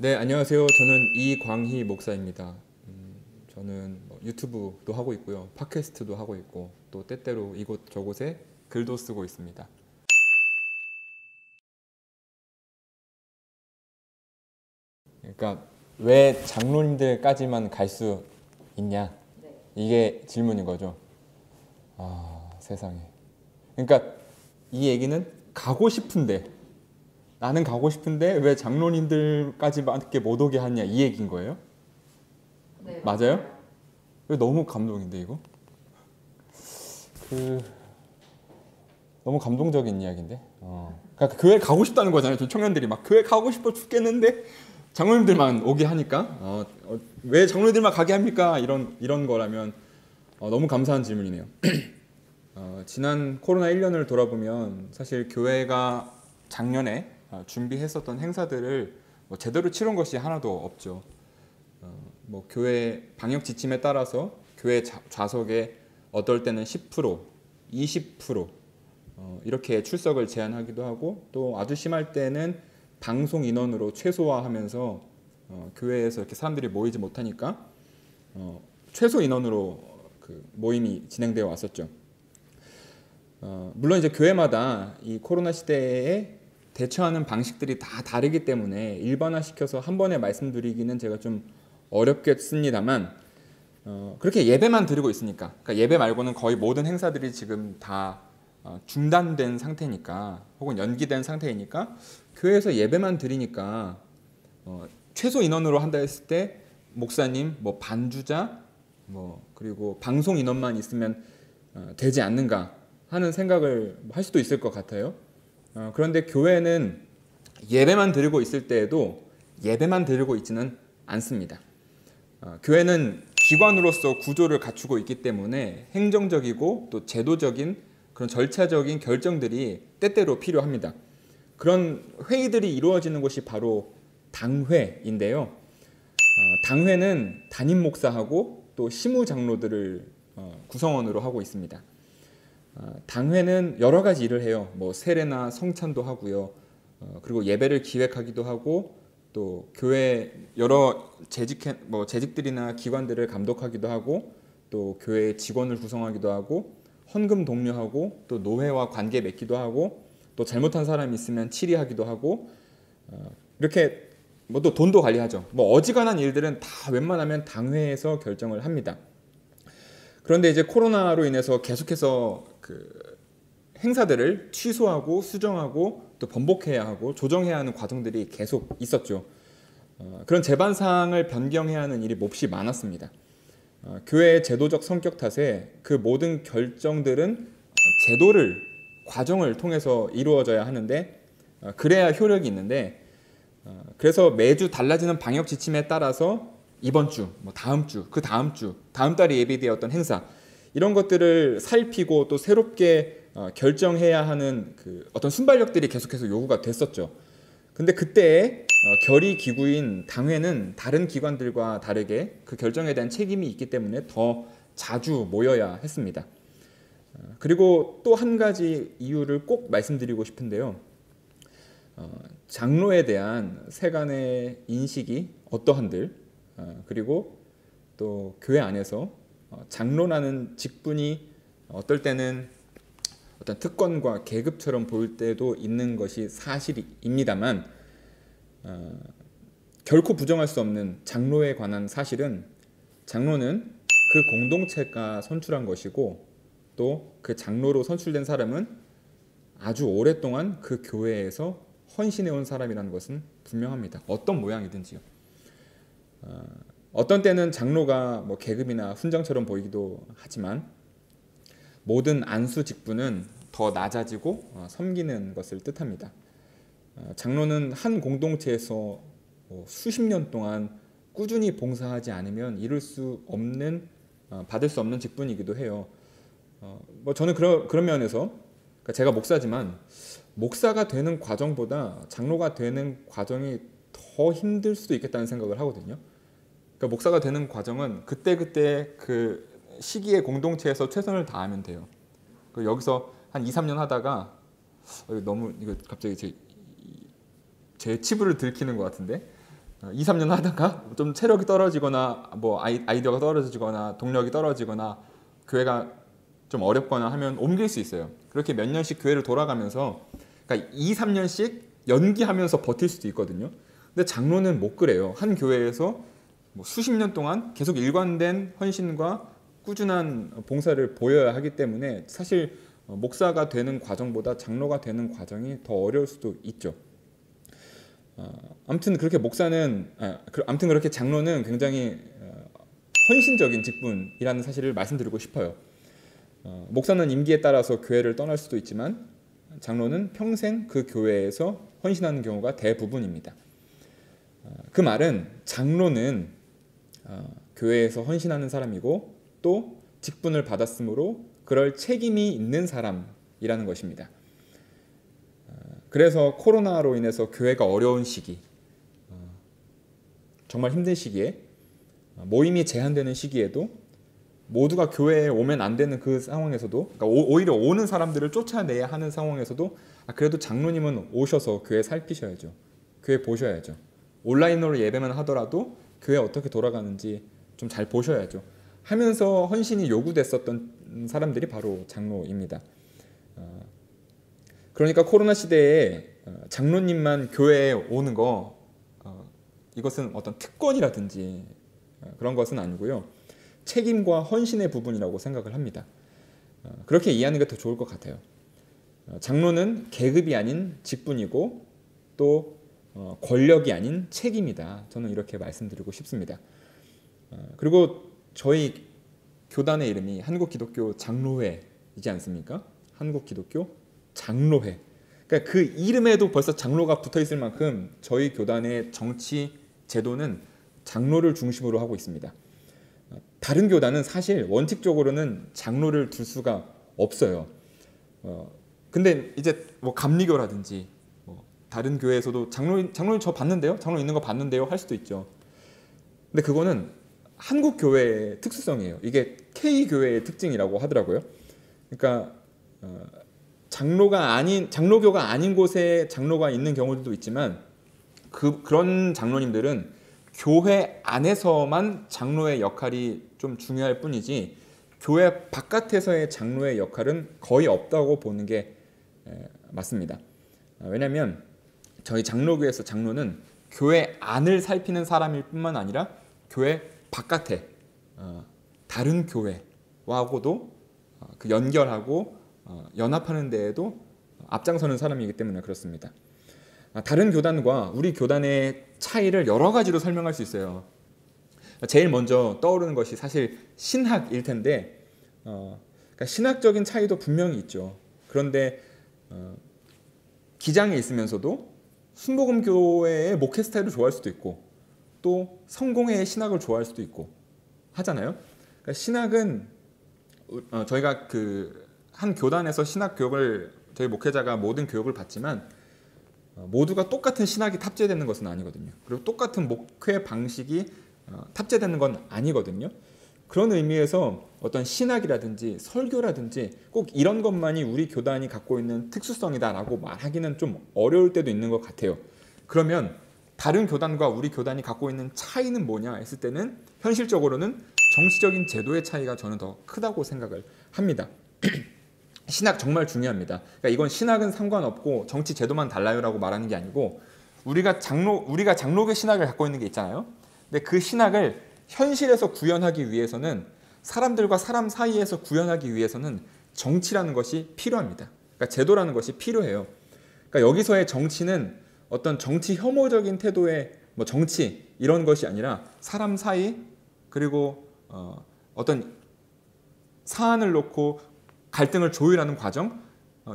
네, 안녕하세요. 저는 이광희 목사입니다. 저는 유튜브도 하고 있고요. 팟캐스트도 하고 있고 또 때때로 이곳 저곳에 글도 쓰고 있습니다. 그러니까 왜 장로님들까지만 갈 수 있냐? 이게 질문인 거죠. 아, 세상에. 그러니까 이 얘기는 가고 싶은데 나는 가고 싶은데 왜 장로님들까지밖에 못 오게 하냐 이 얘기인 거예요? 네, 맞아요? 너무 감동인데 이거? 그 너무 감동적인 이야기인데. 그러니까 교회 가고 싶다는 거잖아요. 저 청년들이 막 교회 가고 싶어 죽겠는데 장로님들만 오게 하니까 왜 장로님들만 가게 합니까? 이런 거라면 너무 감사한 질문이네요. 지난 코로나 1년을 돌아보면 사실 교회가 작년에 준비했었던 행사들을 제대로 치른 것이 하나도 없죠. 교회 방역 지침에 따라서 교회 좌석에 어떨 때는 10%, 20% 이렇게 출석을 제한하기도 하고 또 아주 심할 때는 방송 인원으로 최소화하면서 교회에서 이렇게 사람들이 모이지 못하니까 최소 인원으로 그 모임이 진행되어 왔었죠. 물론 이제 교회마다 이 코로나 시대에 대처하는 방식들이 다 다르기 때문에 일반화시켜서 한 번에 말씀드리기는 제가 좀 어렵겠습니다만 그렇게 예배만 드리고 있으니까 그러니까 예배 말고는 거의 모든 행사들이 지금 다 중단된 상태니까 혹은 연기된 상태이니까 교회에서 예배만 드리니까 최소 인원으로 한다 했을 때 목사님, 반주자, 그리고 방송 인원만 있으면 되지 않는가 하는 생각을 할 수도 있을 것 같아요. 그런데 교회는 예배만 드리고 있을 때에도 예배만 드리고 있지는 않습니다. 교회는 기관으로서 구조를 갖추고 있기 때문에 행정적이고 또 제도적인 그런 절차적인 결정들이 때때로 필요합니다. 그런 회의들이 이루어지는 곳이 바로 당회인데요. 당회는 담임 목사하고 또 시무 장로들을 구성원으로 하고 있습니다. 당회는 여러 가지 일을 해요. 세례나 성찬도 하고요. 그리고 예배를 기획하기도 하고 또 교회 여러 재직들이나 기관들을 감독하기도 하고 또 교회 직원을 구성하기도 하고 헌금 독려하고 또 노회와 관계 맺기도 하고 또 잘못한 사람이 있으면 치리하기도 하고 이렇게 또 돈도 관리하죠. 어지간한 일들은 다 웬만하면 당회에서 결정을 합니다. 그런데 이제 코로나로 인해서 계속해서 그 행사들을 취소하고 수정하고 또 번복해야 하고 조정해야 하는 과정들이 계속 있었죠. 그런 제반상을 변경해야 하는 일이 몹시 많았습니다. 교회의 제도적 성격 탓에 그 모든 결정들은 과정을 통해서 이루어져야 하는데 그래야 효력이 있는데 그래서 매주 달라지는 방역 지침에 따라서 이번 주, 다음 주, 그 다음 주, 다음 달에 예비되었던 행사 이런 것들을 살피고 또 새롭게 결정해야 하는 그 어떤 순발력들이 계속해서 요구가 됐었죠. 근데 그때 결의 기구인 당회는 다른 기관들과 다르게 그 결정에 대한 책임이 있기 때문에 더 자주 모여야 했습니다. 그리고 또 한 가지 이유를 꼭 말씀드리고 싶은데요. 장로에 대한 세간의 인식이 어떠한들 그리고 또 교회 안에서 장로라는 직분이 어떨 때는 어떤 특권과 계급처럼 보일 때도 있는 것이 사실입니다만 결코 부정할 수 없는 장로에 관한 사실은 장로는 그 공동체가 선출한 것이고 또 그 장로로 선출된 사람은 아주 오랫동안 그 교회에서 헌신해온 사람이라는 것은 분명합니다. 어떤 모양이든지요. 어떤 때는 장로가 계급이나 훈장처럼 보이기도 하지만 모든 안수 직분은 더 낮아지고 섬기는 것을 뜻합니다. 장로는 한 공동체에서 수십 년 동안 꾸준히 봉사하지 않으면 이룰 수 없는 받을 수 없는 직분이기도 해요. 저는 그런 면에서 그러니까 제가 목사지만 목사가 되는 과정보다 장로가 되는 과정이 더 힘들 수도 있겠다는 생각을 하거든요. 그러니까 목사가 되는 과정은 그때 그 시기에 공동체에서 최선을 다하면 돼요. 여기서 한 2, 3년 하다가 너무 이거 갑자기 제 치부를 들키는 것 같은데 2, 3년 하다가 좀 체력이 떨어지거나 뭐 아이디어가 떨어지거나 동력이 떨어지거나 교회가 좀 어렵거나 하면 옮길 수 있어요. 그렇게 몇 년씩 교회를 돌아가면서 그러니까 2, 3년씩 연기하면서 버틸 수도 있거든요. 근데 장로는 못 그래요. 한 교회에서 뭐 수십 년 동안 계속 일관된 헌신과 꾸준한 봉사를 보여야 하기 때문에 사실 목사가 되는 과정보다 장로가 되는 과정이 더 어려울 수도 있죠. 아무튼 그렇게 아무튼 그렇게 장로는 굉장히 헌신적인 직분이라는 사실을 말씀드리고 싶어요. 목사는 임기에 따라서 교회를 떠날 수도 있지만 장로는 평생 그 교회에서 헌신하는 경우가 대부분입니다. 그 말은 장로는 교회에서 헌신하는 사람이고 또 직분을 받았으므로 그럴 책임이 있는 사람이라는 것입니다. 그래서 코로나로 인해서 교회가 어려운 시기, 정말 힘든 시기에 모임이 제한되는 시기에도 모두가 교회에 오면 안 되는 그 상황에서도 그러니까 오히려 오는 사람들을 쫓아내야 하는 상황에서도 그래도 장로님은 오셔서 교회 살피셔야죠. 교회 보셔야죠. 온라인으로 예배만 하더라도 교회 어떻게 돌아가는지 좀 잘 보셔야죠. 하면서 헌신이 요구됐었던 사람들이 바로 장로입니다. 그러니까 코로나 시대에 장로님만 교회에 오는 거 이것은 어떤 특권이라든지 그런 것은 아니고요. 책임과 헌신의 부분이라고 생각을 합니다. 그렇게 이해하는 게 더 좋을 것 같아요. 장로는 계급이 아닌 직분이고 또 권력이 아닌 책임이다. 저는 이렇게 말씀드리고 싶습니다. 그리고 저희 교단의 이름이 한국기독교 장로회이지 않습니까? 한국기독교 장로회. 그러니까 그 이름에도 벌써 장로가 붙어 있을 만큼 저희 교단의 정치 제도는 장로를 중심으로 하고 있습니다. 다른 교단은 사실 원칙적으로는 장로를 둘 수가 없어요. 근데 이제 뭐 감리교라든지 뭐 다른 교회에서도 장로님 저 봤는데요? 장로 있는 거 봤는데요? 할 수도 있죠. 근데 그거는 한국 교회의 특수성이에요. 이게 K교회의 특징이라고 하더라고요. 그러니까 장로교가 아닌 곳에 장로가 있는 경우들도 있지만 그런 장로님들은 교회 안에서만 장로의 역할이 좀 중요할 뿐이지 교회 바깥에서의 장로의 역할은 거의 없다고 보는 게 맞습니다. 왜냐하면 저희 장로교에서 장로는 교회 안을 살피는 사람일 뿐만 아니라 교회 바깥에 다른 교회와고도 그 연결하고 연합하는 데에도 앞장서는 사람이기 때문에 그렇습니다. 다른 교단과 우리 교단의 차이를 여러 가지로 설명할 수 있어요. 제일 먼저 떠오르는 것이 사실 신학일 텐데 그러니까 신학적인 차이도 분명히 있죠. 그런데 기장에 있으면서도 순복음교회의 목회 스타일을 좋아할 수도 있고 또 성공회의 신학을 좋아할 수도 있고 하잖아요. 그러니까 신학은 저희가 그 한 교단에서 신학 교육을 저희 목회자가 모든 교육을 받지만 모두가 똑같은 신학이 탑재되는 것은 아니거든요. 그리고 똑같은 목회 방식이 탑재되는 건 아니거든요. 그런 의미에서 어떤 신학이라든지 설교라든지 꼭 이런 것만이 우리 교단이 갖고 있는 특수성이다라고 말하기는 좀 어려울 때도 있는 것 같아요. 그러면 다른 교단과 우리 교단이 갖고 있는 차이는 뭐냐 했을 때는 현실적으로는 정치적인 제도의 차이가 저는 더 크다고 생각을 합니다. 신학 정말 중요합니다. 그러니까 이건 신학은 상관없고 정치 제도만 달라요라고 말하는 게 아니고 우리가 장로교 신학을 갖고 있는 게 있잖아요. 근데 그 신학을 현실에서 구현하기 위해서는 사람들과 사람 사이에서 구현하기 위해서는 정치라는 것이 필요합니다. 그러니까 제도라는 것이 필요해요. 그러니까 여기서의 정치는 어떤 정치 혐오적인 태도의 뭐 정치 이런 것이 아니라 사람 사이 그리고 어떤 사안을 놓고 갈등을 조율하는 과정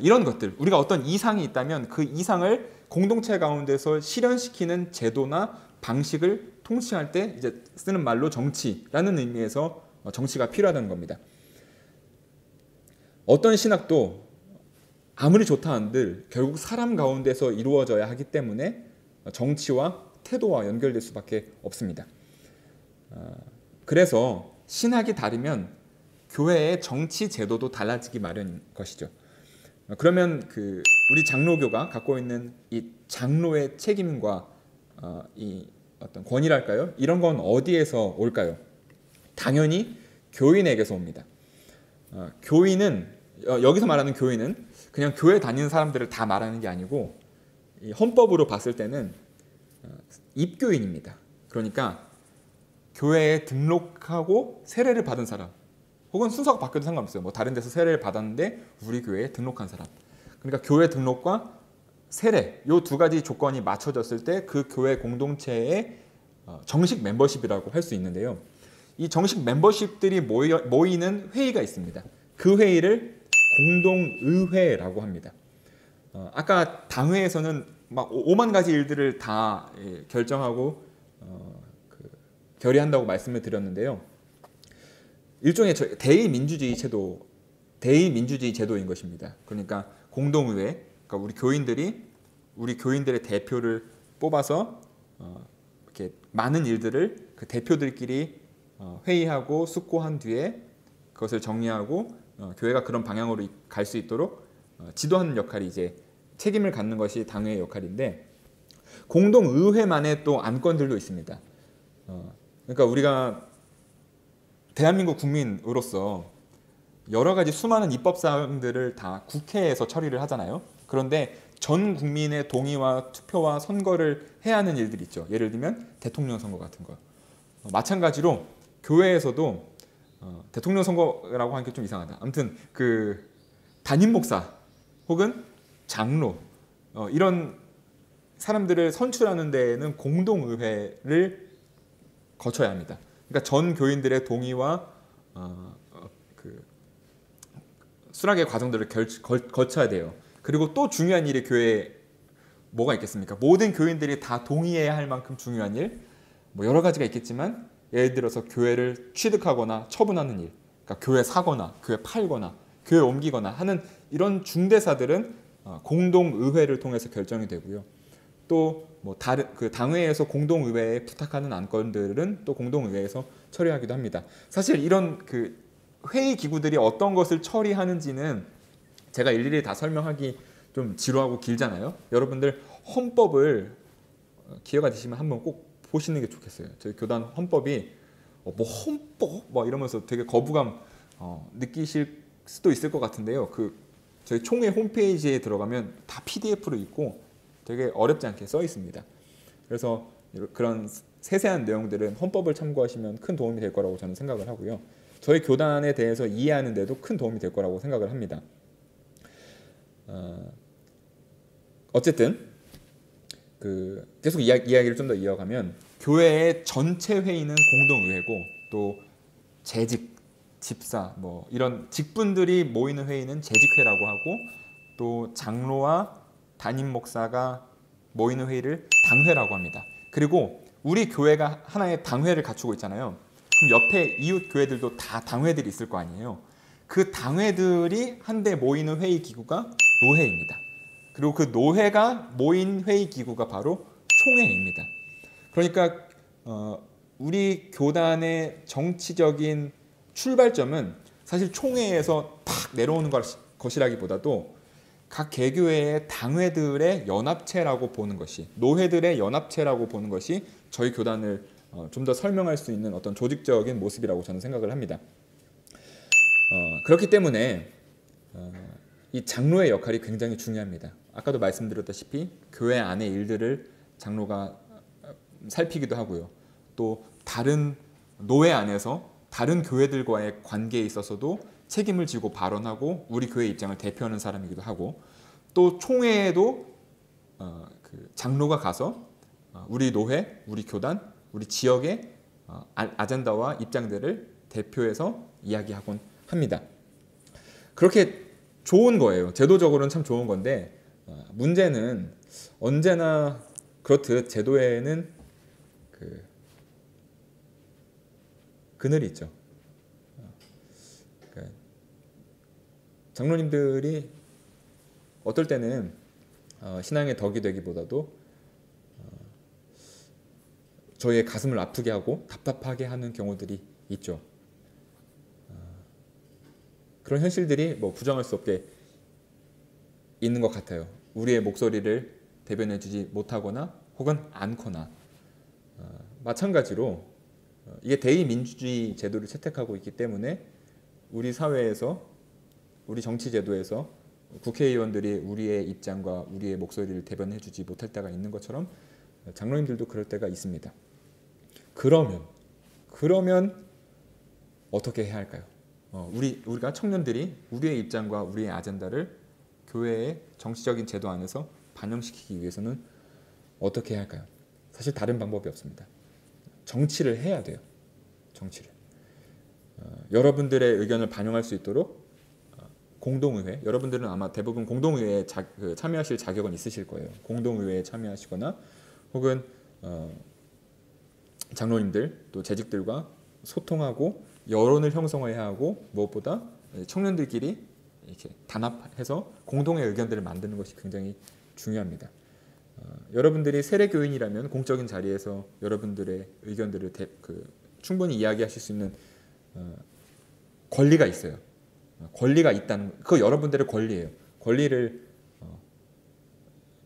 이런 것들 우리가 어떤 이상이 있다면 그 이상을 공동체 가운데서 실현시키는 제도나 방식을 통치할 때 이제 쓰는 말로 정치라는 의미에서 정치가 필요하다는 겁니다. 어떤 신학도 아무리 좋다 한들 결국 사람 가운데서 이루어져야 하기 때문에 정치와 태도와 연결될 수밖에 없습니다. 그래서 신학이 다르면 교회의 정치 제도도 달라지기 마련인 것이죠. 그러면 우리 장로교가 갖고 있는 이 장로의 책임과 이 어떤 권위랄까요? 이런 건 어디에서 올까요? 당연히 교인에게서 옵니다. 교인은 여기서 말하는 교인은 그냥 교회 다니는 사람들을 다 말하는 게 아니고 이 헌법으로 봤을 때는 입교인입니다. 그러니까 교회에 등록하고 세례를 받은 사람, 혹은 순서가 바뀌어도 상관없어요. 뭐 다른 데서 세례를 받았는데 우리 교회에 등록한 사람. 그러니까 교회 등록과 세례 이 두 가지 조건이 맞춰졌을 때 그 교회 공동체의 정식 멤버십이라고 할 수 있는데요. 이 정식 멤버십들이 모이는 회의가 있습니다. 그 회의를 공동의회라고 합니다. 아까 당회에서는 막 5만 가지 일들을 다 결정하고 결의한다고 말씀을 드렸는데요. 일종의 대의민주주의 제도인 것입니다. 그러니까 공동의회, 그러니까 우리 교인들의 대표를 뽑아서 이렇게 많은 일들을 그 대표들끼리 회의하고 숙고한 뒤에 그것을 정리하고 교회가 그런 방향으로 갈 수 있도록 지도하는 역할이 이제 책임을 갖는 것이 당회의 역할인데, 공동의회만의 또 안건들도 있습니다. 그러니까 우리가 대한민국 국민으로서 여러 가지 수많은 입법 사항들을 다 국회에서 처리를 하잖아요. 그런데 전 국민의 동의와 투표와 선거를 해야 하는 일들이 있죠. 예를 들면 대통령 선거 같은 거. 마찬가지로 교회에서도 대통령 선거라고 하니까 좀 이상하다. 아무튼 그 담임 목사 혹은 장로 이런 사람들을 선출하는 데에는 공동의회를 거쳐야 합니다. 그러니까 전 교인들의 동의와 그 수락의 과정들을 거쳐야 돼요. 그리고 또 중요한 일이 교회에 뭐가 있겠습니까? 모든 교인들이 다 동의해야 할 만큼 중요한 일, 뭐 여러 가지가 있겠지만 예를 들어서 교회를 취득하거나 처분하는 일, 그러니까 교회 사거나 교회 팔거나 교회 옮기거나 하는 이런 중대사들은 공동의회를 통해서 결정이 되고요. 또 뭐 다른 그 당회에서 공동의회에 부탁하는 안건들은 또 공동의회에서 처리하기도 합니다. 사실 이런 그 회의 기구들이 어떤 것을 처리하는지는 제가 일일이 다 설명하기 좀 지루하고 길잖아요. 여러분들 헌법을 기회가 되시면 한번 꼭 보시는 게 좋겠어요. 저희 교단 헌법이 뭐 헌법 뭐 이러면서 되게 거부감 느끼실 수도 있을 것 같은데요. 그 저희 총회 홈페이지에 들어가면 다 PDF로 있고 되게 어렵지 않게 써 있습니다. 그래서 그런 세세한 내용들은 헌법을 참고하시면 큰 도움이 될 거라고 저는 생각을 하고요. 저희 교단에 대해서 이해하는 데도 큰 도움이 될 거라고 생각을 합니다. 어쨌든 그 계속 이야기를 좀 더 이어가면 교회의 전체 회의는 공동의회고, 또 재직, 집사 뭐 이런 직분들이 모이는 회의는 재직회라고 하고, 또 장로와 담임 목사가 모이는 회의를 당회라고 합니다. 그리고 우리 교회가 하나의 당회를 갖추고 있잖아요. 그럼 옆에 이웃 교회들도 다 당회들이 있을 거 아니에요. 그 당회들이 한데 모이는 회의 기구가 노회입니다. 그리고 그 노회가 모인 회의 기구가 바로 총회입니다. 그러니까 우리 교단의 정치적인 출발점은 사실 총회에서 팍 내려오는 것이라기보다도 각 개교회의 당회들의 연합체라고 보는 것이, 노회들의 연합체라고 보는 것이 저희 교단을 좀 더 설명할 수 있는 어떤 조직적인 모습이라고 저는 생각을 합니다. 그렇기 때문에 이 장로의 역할이 굉장히 중요합니다. 아까도 말씀드렸다시피 교회 안의 일들을 장로가 살피기도 하고요. 또 다른 노회 안에서 다른 교회들과의 관계에 있어서도 책임을 지고 발언하고 우리 교회 입장을 대표하는 사람이기도 하고, 또 총회에도 그 장로가 가서 우리 노회, 우리 교단, 우리 지역의 아젠다와 입장들을 대표해서 이야기하곤 합니다. 그렇게 좋은 거예요. 제도적으로는 참 좋은 건데, 문제는 언제나 그렇듯 제도에는 그 그늘이 있죠. 장로님들이 어떨 때는 신앙의 덕이 되기보다도 저희의 가슴을 아프게 하고 답답하게 하는 경우들이 있죠. 그런 현실들이 뭐 부정할 수 없게 있는 것 같아요. 우리의 목소리를 대변해주지 못하거나 혹은 않거나 마찬가지로 이게 대의민주주의 제도를 채택하고 있기 때문에 우리 사회에서 우리 정치 제도에서 국회의원들이 우리의 입장과 우리의 목소리를 대변해주지 못할 때가 있는 것처럼 장로님들도 그럴 때가 있습니다. 그러면 어떻게 해야 할까요? 우리가 청년들이 우리의 입장과 우리의 아젠다를 교회의 정치적인 제도 안에서 반영시키기 위해서는 어떻게 해야 할까요? 사실 다른 방법이 없습니다. 정치를 해야 돼요. 정치를. 여러분들의 의견을 반영할 수 있도록 공동의회, 여러분들은 아마 대부분 공동의회에 참여하실 자격은 있으실 거예요. 공동의회에 참여하시거나 혹은 장로님들 또 재직들과 소통하고 여론을 형성해야 하고 무엇보다 청년들끼리 이렇게 단합해서 공동의 의견들을 만드는 것이 굉장히 중요합니다. 여러분들이 세례교인이라면 공적인 자리에서 여러분들의 의견들을 충분히 이야기하실 수 있는 권리가 있어요. 권리가 있다는 그거 여러분들의 권리예요. 권리를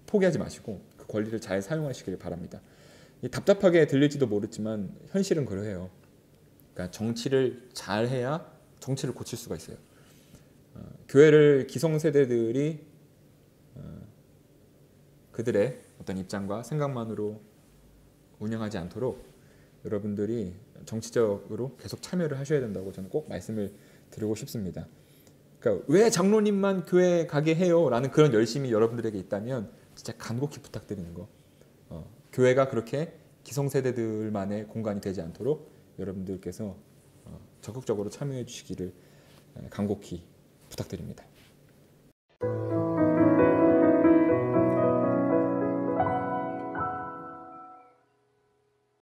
포기하지 마시고 그 권리를 잘 사용하시길 바랍니다. 답답하게 들릴지도 모르지만 현실은 그러해요. 그러니까 정치를 잘 해야 정치를 고칠 수가 있어요. 교회를 기성세대들이 그들의 어떤 입장과 생각만으로 운영하지 않도록 여러분들이 정치적으로 계속 참여를 하셔야 된다고 저는 꼭 말씀을 드리고 싶습니다. 그러니까 왜 장로님만 교회 가게 해요? 라는 그런 열심이 여러분들에게 있다면 진짜 간곡히 부탁드리는 거. 교회가 그렇게 기성세대들만의 공간이 되지 않도록 여러분들께서 적극적으로 참여해 주시기를 간곡히 부탁드립니다.